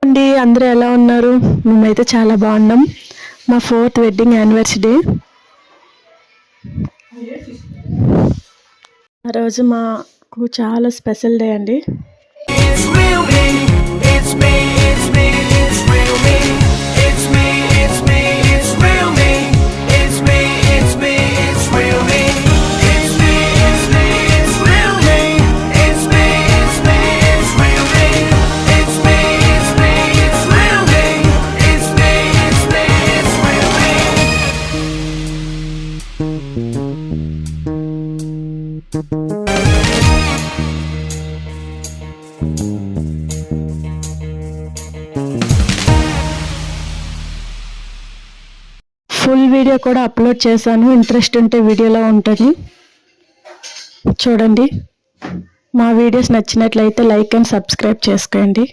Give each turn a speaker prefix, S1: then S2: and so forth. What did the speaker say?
S1: అండి అందరూ ఎలా ఉన్నారు? మేమైతే చాలా బాగున్నాం. మా 4th వెడ్డింగ్ యానివర్సరీ. ఆ రోజు మాకు చాలా స్పెషల్ డే అండి. ఫుల్ వీడియో కూడా అప్లోడ్ చేశాను. ఇంట్రెస్ట్ ఉంటే వీడియోలో ఉంటుంది, చూడండి. మా వీడియోస్ నచ్చినట్లయితే లైక్ అండ్ సబ్స్క్రైబ్ చేసుకోండి.